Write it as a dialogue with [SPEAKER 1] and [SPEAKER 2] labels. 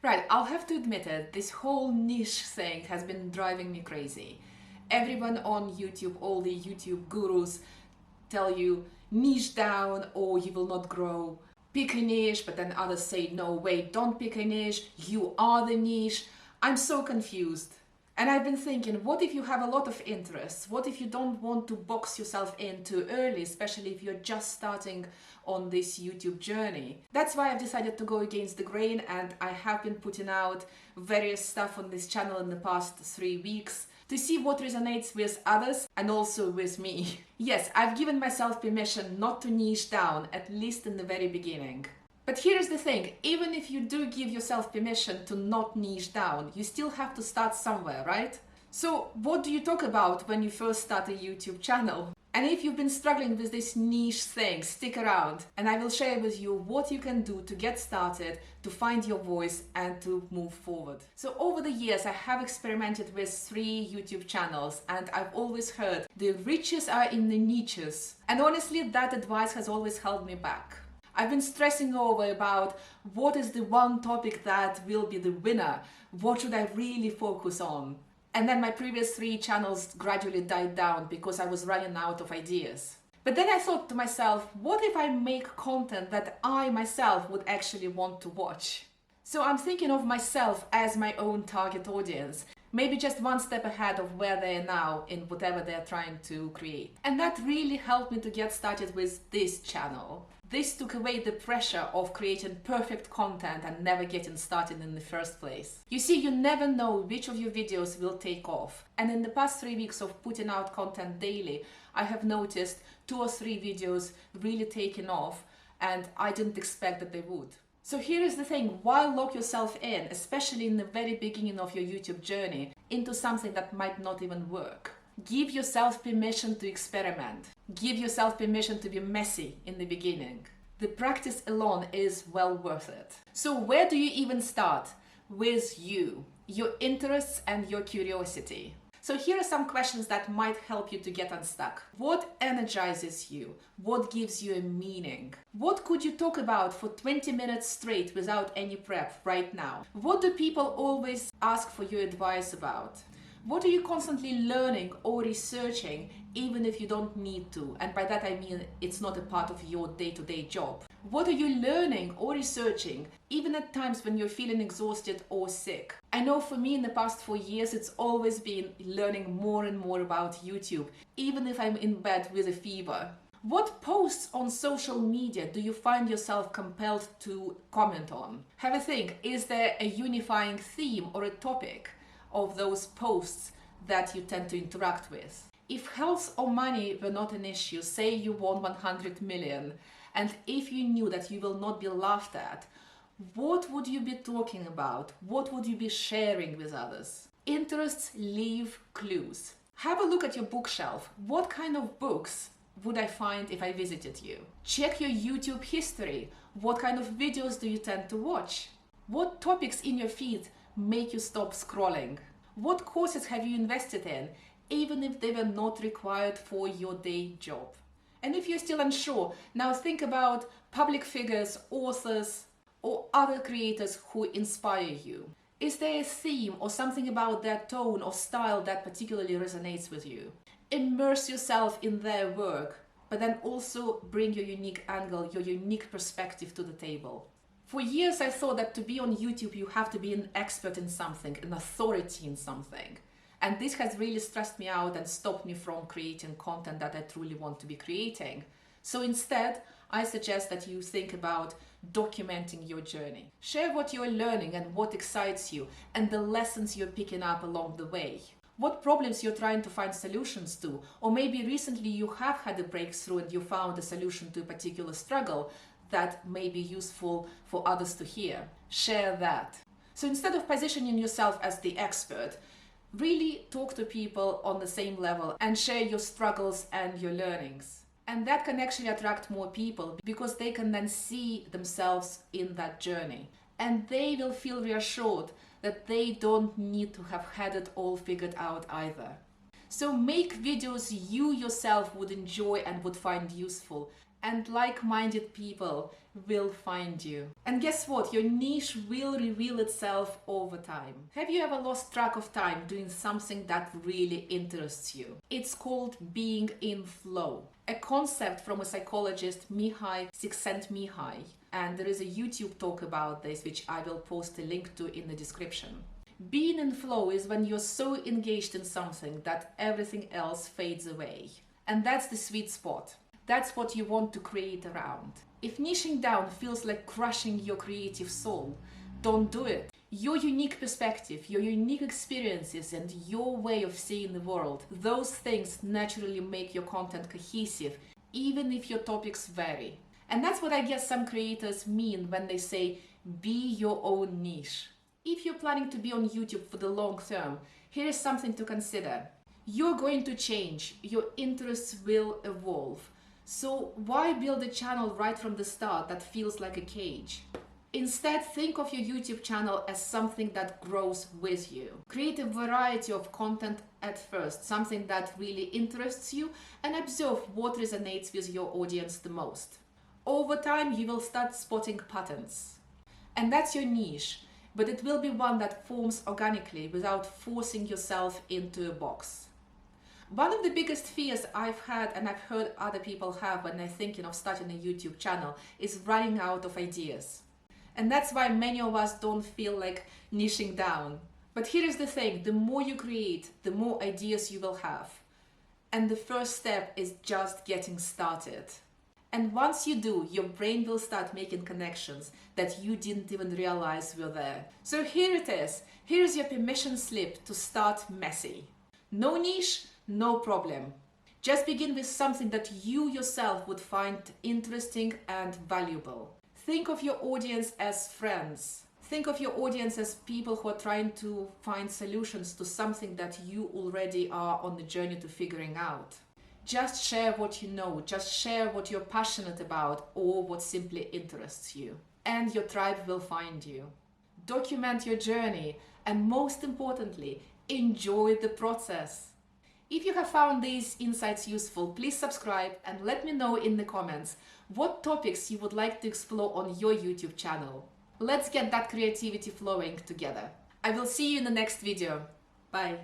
[SPEAKER 1] Right, I'll have to admit it, this whole niche thing has been driving me crazy. Everyone on YouTube, all the YouTube gurus tell you niche down or you will not grow. Pick a niche, but then others say, no, wait, don't pick a niche, you are the niche. I'm so confused. And I've been thinking, what if you have a lot of interests? What if you don't want to box yourself in too early, especially if you're just starting on this YouTube journey? That's why I've decided to go against the grain, and I have been putting out various stuff on this channel in the past 3 weeks to see what resonates with others and also with me. Yes, I've given myself permission not to niche down, at least in the very beginning. But here's the thing, even if you do give yourself permission to not niche down, you still have to start somewhere, right? So what do you talk about when you first start a YouTube channel? And if you've been struggling with this niche thing, stick around and I will share with you what you can do to get started, to find your voice and to move forward. So over the years, I have experimented with 3 YouTube channels and I've always heard the riches are in the niches. And honestly, that advice has always held me back. I've been stressing over about what is the one topic that will be the winner, what should I really focus on. And then my previous 3 channels gradually died down because I was running out of ideas. But then I thought to myself, what if I make content that I myself would actually want to watch? So I'm thinking of myself as my own target audience, maybe just one step ahead of where they are now in whatever they're trying to create. And that really helped me to get started with this channel. This took away the pressure of creating perfect content and never getting started in the first place. You see, you never know which of your videos will take off. And in the past 3 weeks of putting out content daily, I have noticed 2 or 3 videos really taking off, and I didn't expect that they would. So here is the thing, why lock yourself in, especially in the very beginning of your YouTube journey, into something that might not even work? Give yourself permission to experiment. Give yourself permission to be messy in the beginning. The practice alone is well worth it. So where do you even start? With you, your interests and your curiosity. So here are some questions that might help you to get unstuck. What energizes you? What gives you a meaning? What could you talk about for 20 minutes straight without any prep right now? What do people always ask for your advice about? What are you constantly learning or researching, even if you don't need to? And by that I mean it's not a part of your day-to-day job. What are you learning or researching, even at times when you're feeling exhausted or sick? I know for me in the past 4 years, it's always been learning more and more about YouTube, even if I'm in bed with a fever. What posts on social media do you find yourself compelled to comment on? Have a think, is there a unifying theme or a topic of those posts that you tend to interact with? If health or money were not an issue, say you won 100 million, and if you knew that you will not be laughed at, what would you be talking about? What would you be sharing with others? Interests leave clues. Have a look at your bookshelf. What kind of books would I find if I visited you? Check your YouTube history. What kind of videos do you tend to watch? What topics in your feed make you stop scrolling? What courses have you invested in, even if they were not required for your day job? And if you're still unsure, now think about public figures, authors, or other creators who inspire you. Is there a theme or something about their tone or style that particularly resonates with you? Immerse yourself in their work, but then also bring your unique angle, your unique perspective to the table. For years, I thought that to be on YouTube, you have to be an expert in something, an authority in something. And this has really stressed me out and stopped me from creating content that I truly want to be creating. So instead, I suggest that you think about documenting your journey. Share what you're learning and what excites you and the lessons you're picking up along the way. What problems you're trying to find solutions to, or maybe recently you have had a breakthrough and you found a solution to a particular struggle that may be useful for others to hear. Share that. So instead of positioning yourself as the expert, really talk to people on the same level and share your struggles and your learnings. And that can actually attract more people because they can then see themselves in that journey. And they will feel reassured that they don't need to have had it all figured out either. So make videos you yourself would enjoy and would find useful. and like-minded people will find you. And guess what? Your niche will reveal itself over time. Have you ever lost track of time doing something that really interests you? It's called being in flow, a concept from a psychologist, Mihaly Csikszentmihalyi, and there is a YouTube talk about this which I will post a link to in the description. Being in flow is when you're so engaged in something that everything else fades away. And that's the sweet spot. That's what you want to create around. If niching down feels like crushing your creative soul, don't do it. Your unique perspective, your unique experiences, and your way of seeing the world, those things naturally make your content cohesive, even if your topics vary. And that's what I guess some creators mean when they say, be your own niche. If you're planning to be on YouTube for the long term, here is something to consider. You're going to change, your interests will evolve. So why build a channel right from the start that feels like a cage? Instead, think of your YouTube channel as something that grows with you. Create a variety of content at first, something that really interests you, and observe what resonates with your audience the most. Over time, you will start spotting patterns. And that's your niche, but it will be one that forms organically without forcing yourself into a box. One of the biggest fears I've had, and I've heard other people have when they're thinking of starting a YouTube channel, is running out of ideas. And that's why many of us don't feel like niching down. But here is the thing, the more you create, the more ideas you will have. And the first step is just getting started. And once you do, your brain will start making connections that you didn't even realize were there. So here it is. Here's your permission slip to start messy. No niche, no problem. Just begin with something that you yourself would find interesting and valuable. Think of your audience as friends. Think of your audience as people who are trying to find solutions to something that you already are on the journey to figuring out. Just share what you know, just share what you're passionate about or what simply interests you. And your tribe will find you. Document your journey and most importantly, enjoy the process. If you have found these insights useful, please subscribe and let me know in the comments what topics you would like to explore on your YouTube channel. Let's get that creativity flowing together. I will see you in the next video. Bye.